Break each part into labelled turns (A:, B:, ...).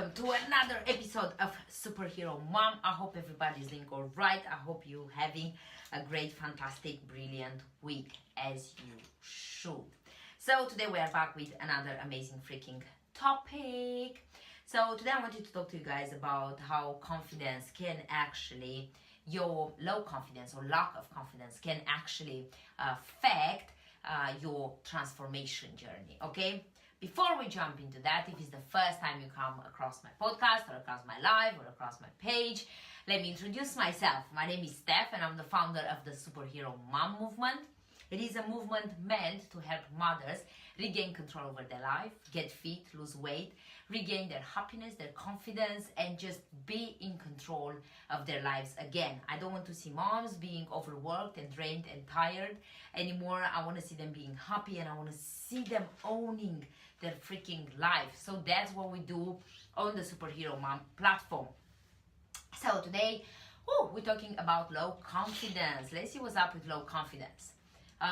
A: welcome to another episode of Superhero Mom. I hope everybody's doing all right. I hope you're having a great, fantastic, brilliant week as you should. So today we are back with another amazing freaking topic. So today I wanted to talk to you guys about how confidence can actually, your low confidence or lack of confidence can actually affect your transformation journey, okay? Before we jump into that, if it's the first time you come across my podcast or across my live or across my page, let me introduce myself. My name is Stef and I'm the founder of the Superhero Mom movement. It is a movement meant to help mothers regain control over their life, get fit, lose weight, regain their happiness, their confidence, and just be in control of their lives again. I don't want to see moms being overworked and drained and tired anymore. I want to see them being happy and I want to see them owning their freaking life. So that's what we do on the Superhero Mom platform. So today, we're talking about low confidence. Let's see what's up with low confidence.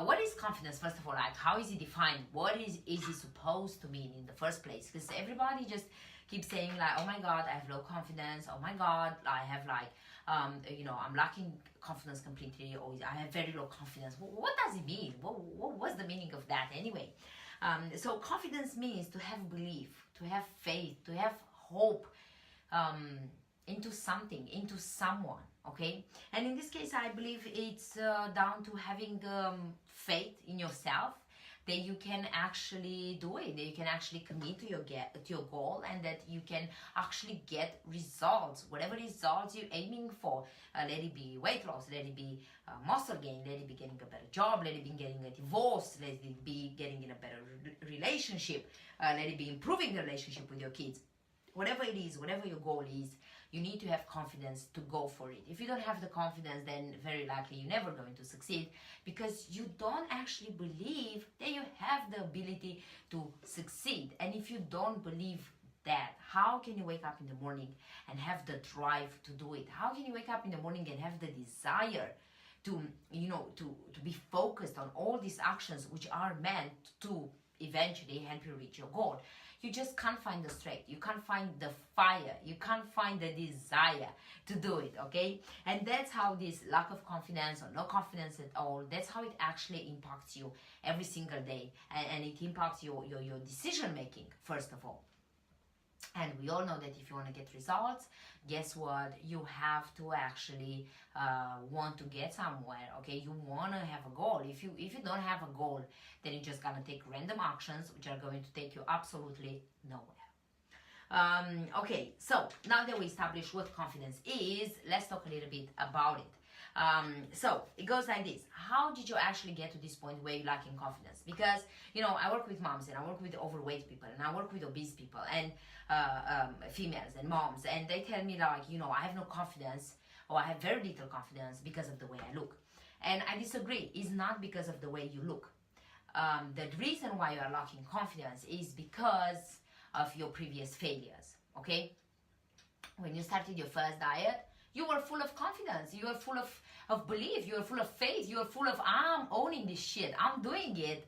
A: What is confidence, first of all? Like, how is it defined? What is it supposed to mean in the first place? Because everybody just keeps saying like, oh my God, I have low confidence. Oh my God, I have like, I'm lacking confidence completely. Or I have very low confidence. What does it mean? What's the meaning of that anyway? So confidence means to have belief, to have faith, to have hope, into something, into someone, okay? And in this case, I believe it's down to having faith in yourself, that you can actually do it, that you can actually commit to your goal, and that you can actually get results, whatever results you're aiming for. Let it be weight loss, let it be muscle gain, let it be getting a better job, let it be getting a divorce, let it be getting in a better relationship, let it be improving the relationship with your kids. Whatever it is, whatever your goal is, you need to have confidence to go for it. If you don't have the confidence, then very likely you're never going to succeed, because you don't actually believe that you have the ability to succeed. And if you don't believe that, how can you wake up in the morning and have the drive to do it? How can you wake up in the morning and have the desire to be focused on all these actions which are meant to eventually help you reach your goal? You just can't find the strength, you can't find the fire, you can't find the desire to do it, okay? And that's how this lack of confidence or no confidence at all, that's how it actually impacts you every single day, and it impacts your decision making, first of all. And we all know that if you want to get results, guess what? You have to actually want to get somewhere, okay? You want to have a goal. If you don't have a goal, then you're just going to take random actions which are going to take you absolutely nowhere. Okay, so now that we established what confidence is, let's talk a little bit about it. So it goes like this. How did you actually get to this point where you're lacking confidence? Because, I work with moms and I work with overweight people and I work with obese people and females and moms, and they tell me like, I have no confidence, or I have very little confidence because of the way I look. And I disagree. It's not because of the way you look. The reason why you are lacking confidence is because of your previous failures, okay? When you started your first diet, you were full of confidence, you were full of belief, you were full of faith, you were full of, I'm owning this shit, I'm doing it.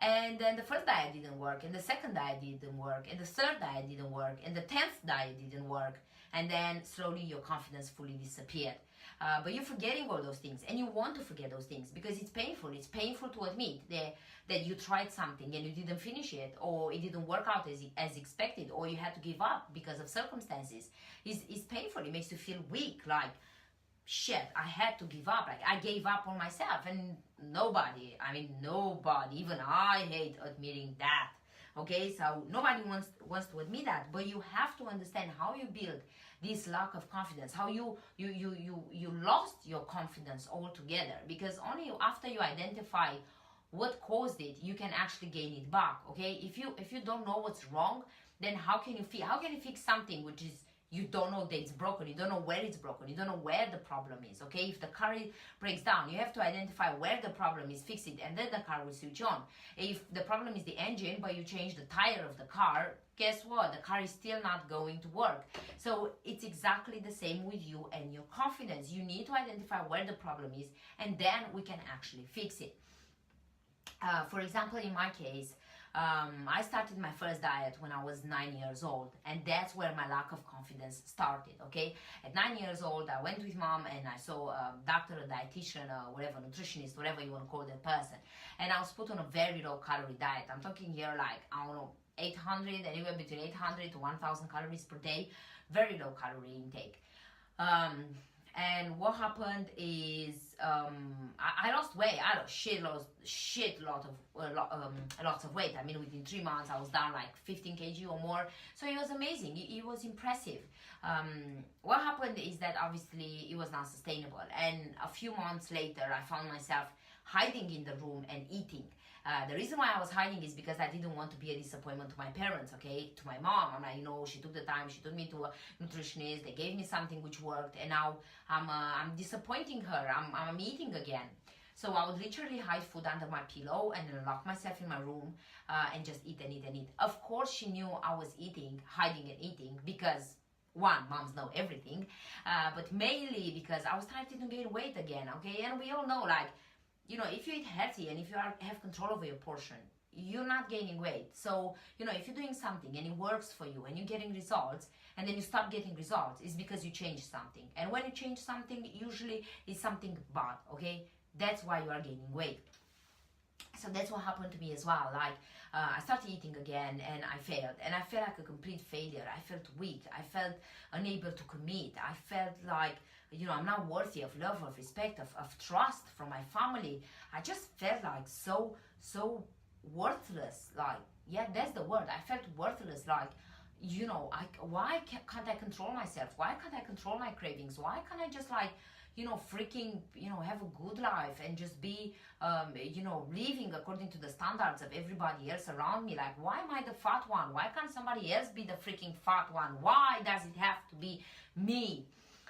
A: And then the first diet didn't work, and the second diet didn't work, and the third diet didn't work, and the 10th diet didn't work. And then slowly your confidence fully disappeared. But you're forgetting all those things, and you want to forget those things because it's painful. It's painful to admit that you tried something and you didn't finish it, or it didn't work out as expected, or you had to give up because of circumstances. It's painful. It makes you feel weak, like, shit, I had to give up. Like, I gave up on myself, and nobody, even I hate admitting that. Okay, so nobody wants to admit that, but you have to understand how you build this lack of confidence, how you lost your confidence altogether, because only after you identify what caused it, you can actually gain it back. Okay, if you don't know what's wrong, then how can you fix something which is, you don't know that it's broken, you don't know where it's broken, you don't know where the problem is, okay? If the car breaks down, you have to identify where the problem is, fix it, and then the car will switch on. If the problem is the engine, but you change the tire of the car, guess what? The car is still not going to work. So it's exactly the same with you and your confidence. You need to identify where the problem is, and then we can actually fix it. For example, in my case, I started my first diet when I was 9 years old, and that's where my lack of confidence started, okay? At 9 years old, I went with mom and I saw a doctor, a dietitian, whatever, nutritionist, whatever you want to call that person. And I was put on a very low calorie diet. I'm talking here like, I don't know, 800, anywhere between 800 to 1,000 calories per day. Very low calorie intake. And what happened is I lost weight. I lost lots of weight. I mean, within 3 months, I was down like 15 kg or more. So it was amazing. It was impressive. What happened is that obviously it was not sustainable. And a few months later, I found myself hiding in the room and eating. The reason why I was hiding is because I didn't want to be a disappointment to my parents, okay? To my mom. I'm like, you know, she took the time, she took me to a nutritionist, they gave me something which worked, and now I'm disappointing her. I'm eating again. So I would literally hide food under my pillow and then lock myself in my room and just eat and eat and eat. Of course, she knew I was eating, hiding and eating, because one, moms know everything, but mainly because I was trying to gain weight again, okay? And we all know, like, you know, if you eat healthy and if you have control over your portion, you're not gaining weight. So, you know, if you're doing something and it works for you and you're getting results, and then you stop getting results, it's because you changed something. And when you change something, usually it's something bad, okay? That's why you are gaining weight. So that's what happened to me as well. Like, I started eating again and I failed. And I felt like a complete failure. I felt weak. I felt unable to commit. I felt like, you know, I'm not worthy of love, of respect, of trust from my family. I just felt like so worthless. Like, yeah, that's the word. I felt worthless. Like, you know, why can't I control myself? Why can't I control my cravings? Why can't I just, like, you know, freaking, you know, have a good life and just be, you know, living according to the standards of everybody else around me? Like, why am I the fat one? Why can't somebody else be the freaking fat one? Why does it have to be me?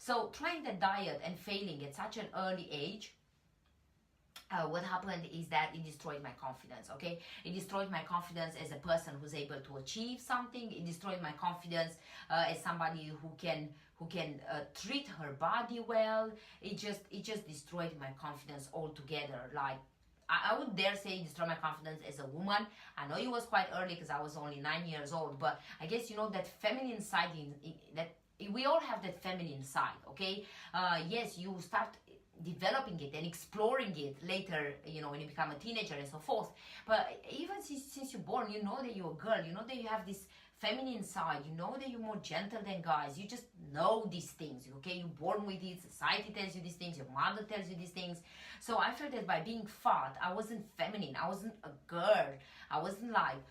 A: So trying the diet and failing at such an early age, what happened is that it destroyed my confidence, okay? It destroyed my confidence as a person who's able to achieve something. It destroyed my confidence as somebody who can treat her body well. It just destroyed my confidence altogether. Like, I would dare say destroy my confidence as a woman. I know it was quite early because I was only 9 years old, but I guess, you know, that feminine side that we all have, that feminine side, okay? Yes, you start developing it and exploring it later, you know, when you become a teenager and so forth. But even since you're born, you know that you're a girl, you know that you have this feminine side, you know that you're more gentle than guys. You just know these things, okay? You're born with it, society tells you these things, your mother tells you these things. So I felt that by being fat, I wasn't feminine, I wasn't a girl, I wasn't like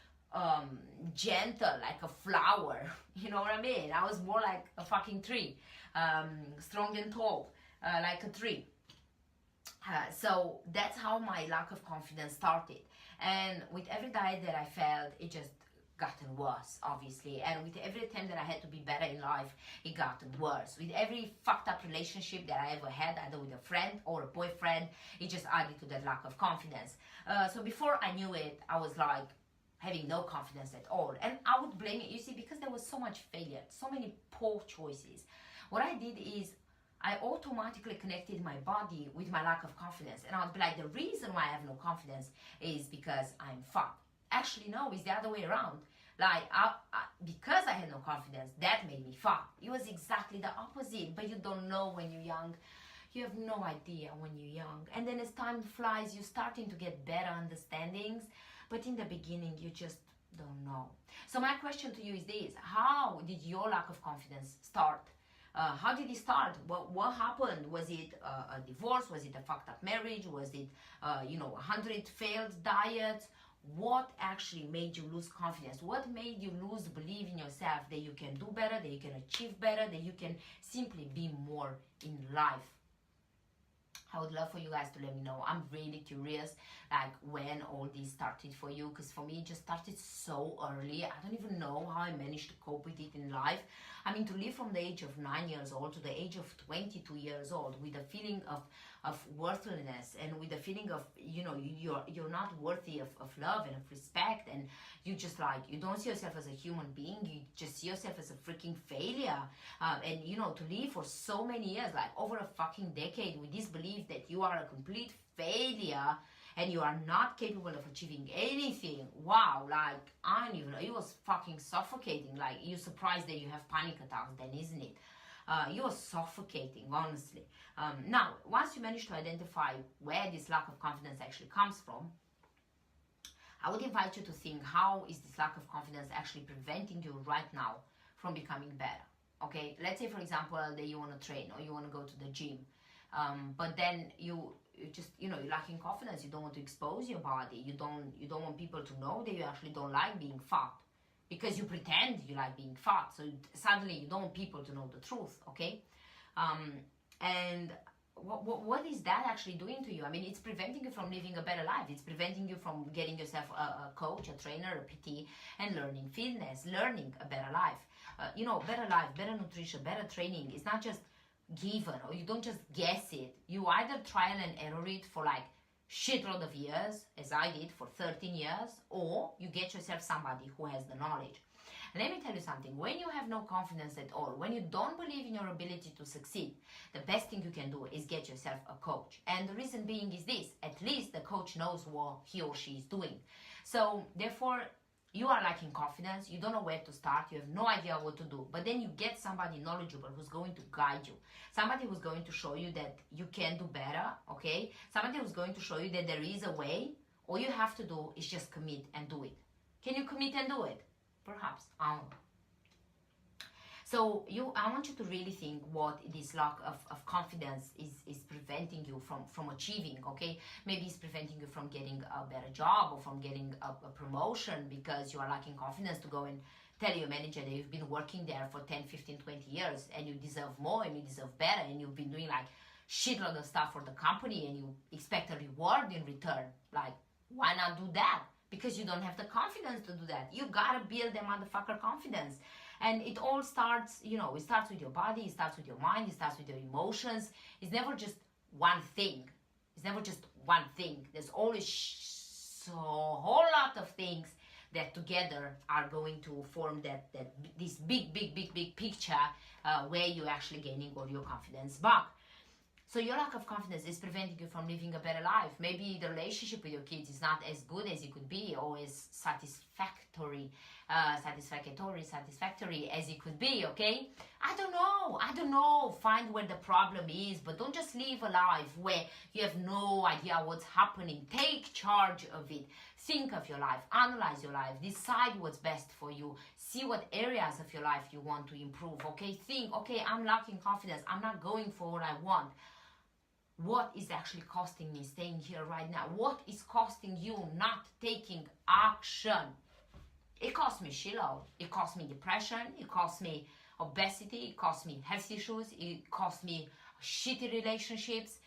A: gentle like a flower, you know what I mean? I was more like a fucking tree, strong and tall, like a tree. So that's how my lack of confidence started. And with every diet that I failed, it just gotten worse, obviously. And with every attempt that I had to be better in life, it gotten worse. With every fucked up relationship that I ever had, either with a friend or a boyfriend, it just added to that lack of confidence. So before I knew it, I was like having no confidence at all. And I would blame it, you see, because there was so much failure, so many poor choices. What I did is I automatically connected my body with my lack of confidence. And I would be like, the reason why I have no confidence is because I'm fat. Actually, no, it's the other way around. Like, because I had no confidence, that made me fat. It was exactly the opposite. But you don't know when you're young. You have no idea when you're young. And then as time flies, you're starting to get better understandings. But in the beginning, you just don't know. So my question to you is this. How did your lack of confidence start? How did it start? What happened? Was it a divorce? Was it a fucked up marriage? Was it, 100 failed diets? What actually made you lose confidence? What made you lose belief in yourself that you can do better, that you can achieve better, that you can simply be more in life? I would love for you guys to let me know. I'm really curious, like, when all this started for you, because for me it just started so early. I don't even know how I managed to cope with it in life. I mean, to live from the age of 9 years old to the age of 22 years old with a feeling of worthlessness and with the feeling of, you're not worthy of love and of respect, and you just, like, you don't see yourself as a human being, you just see yourself as a freaking failure. And to live for so many years, like over a fucking decade, with this belief that you are a complete failure and you are not capable of achieving anything, wow, like, I don't even know, it was fucking suffocating. Like, you're surprised that you have panic attacks then, isn't it? You are suffocating, honestly. Now, once you manage to identify where this lack of confidence actually comes from, I would invite you to think, how is this lack of confidence actually preventing you right now from becoming better? Okay, let's say, for example, that you want to train or you want to go to the gym, but then you just, you're lacking confidence. You don't want to expose your body. You don't want people to know that you actually don't like being fat, because you pretend you like being fat. So suddenly you don't want people to know the truth, okay? And what is that actually doing to you? I mean, it's preventing you from living a better life. It's preventing you from getting yourself a coach, a trainer, a PT, and learning fitness, learning a better life. Better life, better nutrition, better training. It's not just given, or you don't just guess it. You either trial and error it for like shitload of years, as I did for 13 years, or you get yourself somebody who has the knowledge. And let me tell you something, when you have no confidence at all, when you don't believe in your ability to succeed, the best thing you can do is get yourself a coach. And the reason being is this: at least the coach knows what he or she is doing. So therefore, you are lacking confidence, you don't know where to start, you have no idea what to do, but then you get somebody knowledgeable who's going to guide you, somebody who's going to show you that you can do better, okay? Somebody who's going to show you that there is a way. All you have to do is just commit and do it. Can you commit and do it? Perhaps. I don't know. So I want you to really think what this lack of confidence is preventing you from achieving, okay? Maybe it's preventing you from getting a better job or from getting a promotion because you are lacking confidence to go and tell your manager that you've been working there for 10, 15, 20 years and you deserve more and you deserve better, and you've been doing like shitload of stuff for the company and you expect a reward in return. Like, why not do that? Because you don't have the confidence to do that. You gotta build the motherfucker confidence. And it all starts, it starts with your body, it starts with your mind, it starts with your emotions. It's never just one thing. It's never just one thing. There's always a whole lot of things that together are going to form this big picture where you're actually gaining all your confidence back. So your lack of confidence is preventing you from living a better life. Maybe the relationship with your kids is not as good as it could be, or as satisfactory as it could be, okay? I don't know. Find where the problem is, but don't just live a life where you have no idea what's happening. Take charge of it. Think of your life, analyze your life, decide what's best for you, see what areas of your life you want to improve, okay? Think, okay, I'm lacking confidence, I'm not going for what I want. What is actually costing me staying here right now? What is costing you not taking action? It cost me shitload. It cost me depression. It cost me obesity. It cost me health issues. It cost me shitty relationships.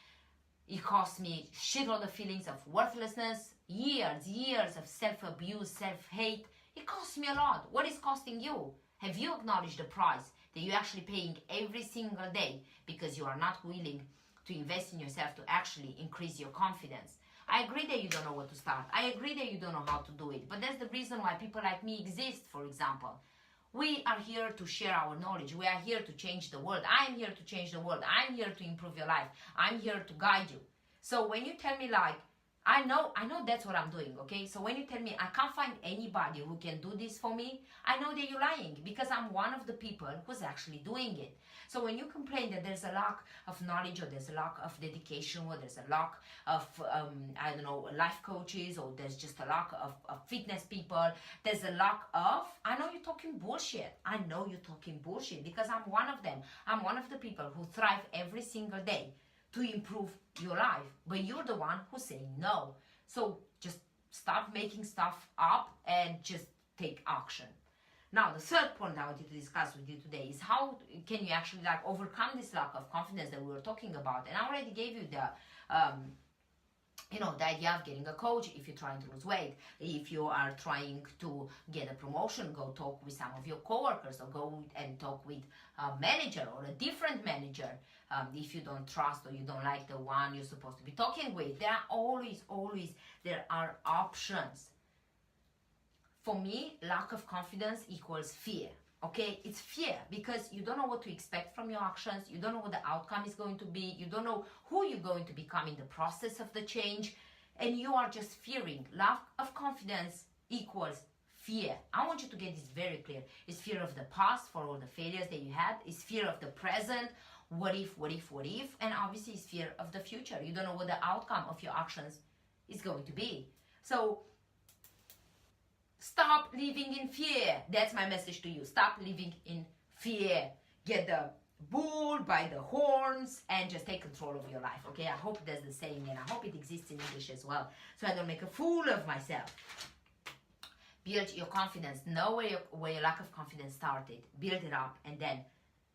A: It cost me shitload of feelings of worthlessness. Years of self-abuse, self-hate. It cost me a lot. What is costing you? Have you acknowledged the price that you're actually paying every single day because you are not willing to invest in yourself to actually increase your confidence? I agree that you don't know where to start. I agree that you don't know how to do it. But that's the reason why people like me exist, for example. We are here to share our knowledge. We are here to change the world. I am here to change the world. I'm here to improve your life. I'm here to guide you. So when you tell me like, I know that's what I'm doing, okay? So when you tell me I can't find anybody who can do this for me, I know that you're lying, because I'm one of the people who's actually doing it. So when you complain that there's a lack of knowledge, or there's a lack of dedication, or there's a lack of, life coaches, or there's just a lack of fitness people, there's a lack of, I know you're talking bullshit. I know you're talking bullshit, because I'm one of them. I'm one of the people who thrive every single day to improve your life, but you're the one who's saying no. So just stop making stuff up and just take action. Now, the third point I wanted to discuss with you today is how can you actually overcome this lack of confidence that we were talking about. And I already gave you the idea of getting a coach if you're trying to lose weight. If you are trying to get a promotion, go talk with some of your coworkers, or go and talk with a manager or a different manager. If you don't trust or you don't like the one you're supposed to be talking with, there are always there are options. For me, lack of confidence equals fear. Okay, it's fear because you don't know what to expect from your actions. You don't know what the outcome is going to be. You don't know who you're going to become in the process of the change. and you are just fearing. Lack of confidence equals fear. I want you to get this very clear. It's fear of the past for all the failures that you had. It's fear of the present. What if? And obviously it's fear of the future. You don't know what the outcome of your actions is going to be. So stop living in fear. That's my message to you. Stop living in fear. Get the bull by the horns and just take control of your life. Okay, I hope that's the saying, and I hope it exists in English as well, so I don't make a fool of myself. Build your confidence. Know where your lack of confidence started. Build it up and then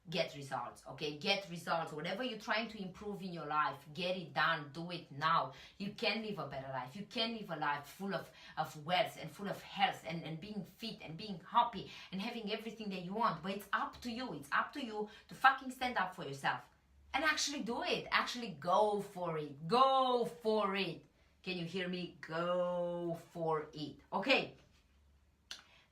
A: get results. Okay, get results. Whatever you're trying to improve in your life, get it done. Do it now. You can live a better life. You can live a life full of wealth and full of health and being fit and being happy and having everything that you want. But it's up to you. It's up to you to fucking stand up for yourself and actually do it. Actually go for it. Go for it. Can you hear me? Go for it. Okay.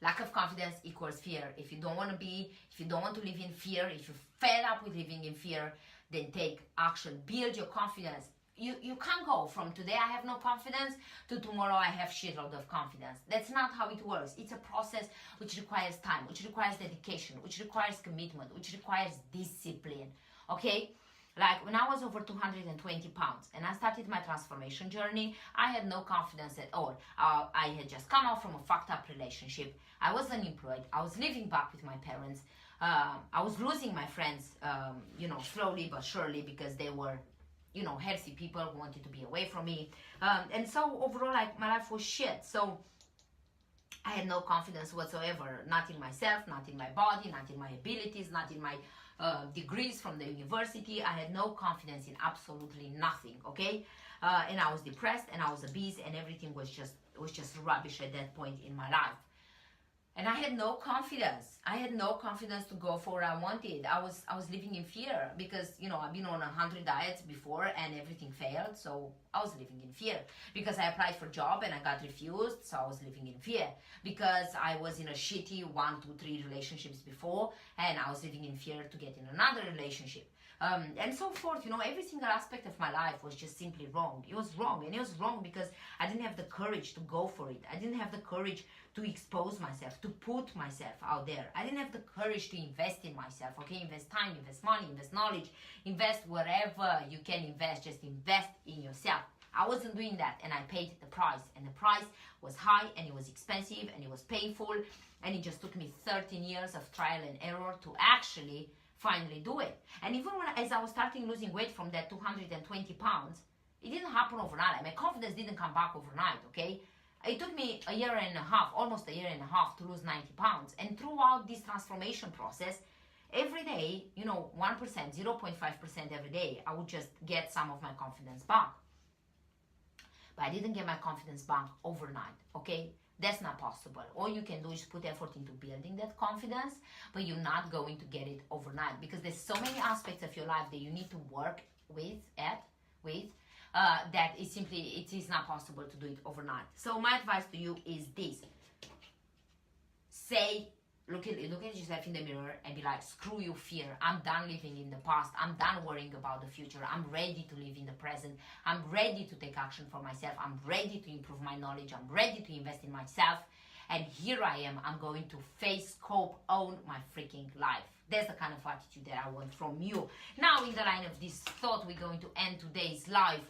A: Lack of confidence equals fear. If you don't want to live in fear, if you're fed up with living in fear, then take action. Build your confidence. You can't go from today I have no confidence to tomorrow I have shitload of confidence. That's not how it works. It's a process which requires time, which requires dedication, which requires commitment, which requires discipline. Okay? Like when I was over 220 pounds and I started my transformation journey, I had no confidence at all. I had just come out from a fucked up relationship. I was unemployed. I was living back with my parents. I was losing my friends, slowly but surely, because they were, healthy people who wanted to be away from me. And so overall, like, my life was shit. So I had no confidence whatsoever, not in myself, not in my body, not in my abilities, not in my degrees from the university. I had no confidence in absolutely nothing, okay? And I was depressed and I was obese and everything was just rubbish at that point in my life. And I had no confidence. I had no confidence to go for what I wanted. I was living in fear because, I've been on 100 diets before and everything failed. So I was living in fear because I applied for a job and I got refused. So I was living in fear because I was in a shitty 1, 2, 3 relationships before and I was living in fear to get in another relationship. And so forth, every single aspect of my life was just simply wrong. It was wrong, and it was wrong because I didn't have the courage to go for it. I didn't have the courage to expose myself, to put myself out there. I didn't have the courage to invest in myself, okay? Invest time, invest money, invest knowledge, invest wherever you can invest, just invest in yourself. I wasn't doing that, and I paid the price, and the price was high, and it was expensive, and it was painful, and it just took me 13 years of trial and error to actually finally do it. And even as I was starting losing weight from that 220 pounds, it didn't happen overnight. My confidence didn't come back overnight, okay? It took me a year and a half, almost a year and a half, to lose 90 pounds. And throughout this transformation process, every day, 1%, 0.5% every day, I would just get some of my confidence back. But I didn't get my confidence back overnight, okay? That's not possible. All you can do is put effort into building that confidence, but you're not going to get it overnight because there's so many aspects of your life that you need to work with, that it is not possible to do it overnight. So my advice to you is this. Look at yourself in the mirror and be like, screw you, fear. I'm done living in the past. I'm done worrying about the future. I'm ready to live in the present. I'm ready to take action for myself. I'm ready to improve my knowledge. I'm ready to invest in myself. And here I am. I'm going to face, cope, own my freaking life. That's the kind of attitude that I want from you. Now, in the line of this thought, we're going to end today's live.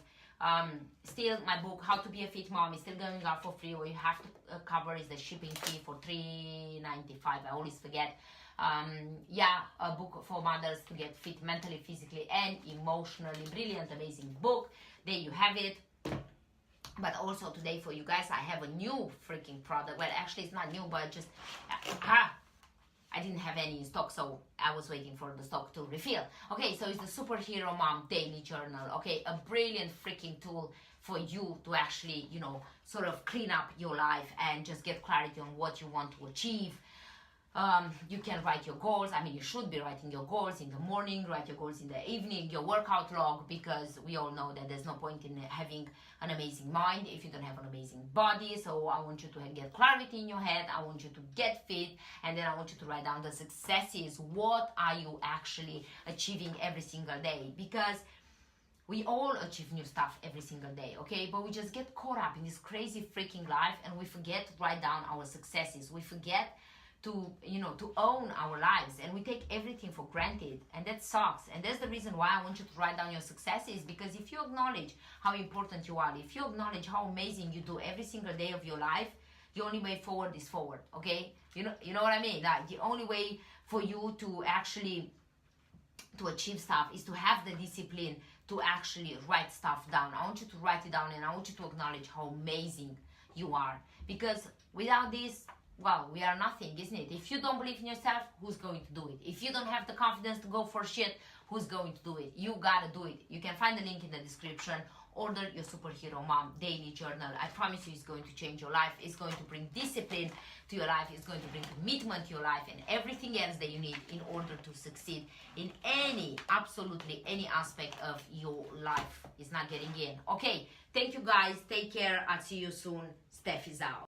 A: Still, my book, How to Be a Fit Mom, is still going out for free. What you have to cover is the shipping fee for $3.95. I always forget. A book for mothers to get fit mentally, physically, and emotionally. Brilliant, amazing book. There you have it. But also today for you guys, I have a new freaking product. Well, actually, it's not new, but just I didn't have any in stock, so I was waiting for the stock to refill. Okay, so it's the Superhero Mom Daily Journal. Okay, a brilliant freaking tool for you to actually, sort of clean up your life and just get clarity on what you want to achieve. You can write your goals. I mean, you should be writing your goals in the morning, write your goals in the evening, your workout log, because we all know that there's no point in having an amazing mind if you don't have an amazing body. So I want you to get clarity in your head. I want you to get fit, and then I want you to write down the successes. What are you actually achieving every single day? Because We all achieve new stuff every single day, okay? But we just get caught up in this crazy freaking life, and we forget to write down our successes. We forget to, to own our lives, and we take everything for granted, and that sucks. And that's the reason why I want you to write down your successes, because if you acknowledge how important you are, if you acknowledge how amazing you do every single day of your life, the only way forward is forward, okay? You know what I mean? Like, the only way for you to actually to achieve stuff is to have the discipline to actually write stuff down. I want you to write it down, and I want you to acknowledge how amazing you are, because without this, well, we are nothing, isn't it? If you don't believe in yourself, who's going to do it? If you don't have the confidence to go for shit, who's going to do it? You gotta do it. You can find the link in the description. Order your Superhero Mom Daily Journal. I promise you, it's going to change your life. It's going to bring discipline to your life. It's going to bring commitment to your life, and everything else that you need in order to succeed in absolutely any aspect of your life. Is not getting in. Okay, thank you guys. Take care. I'll see you soon. Stef is out.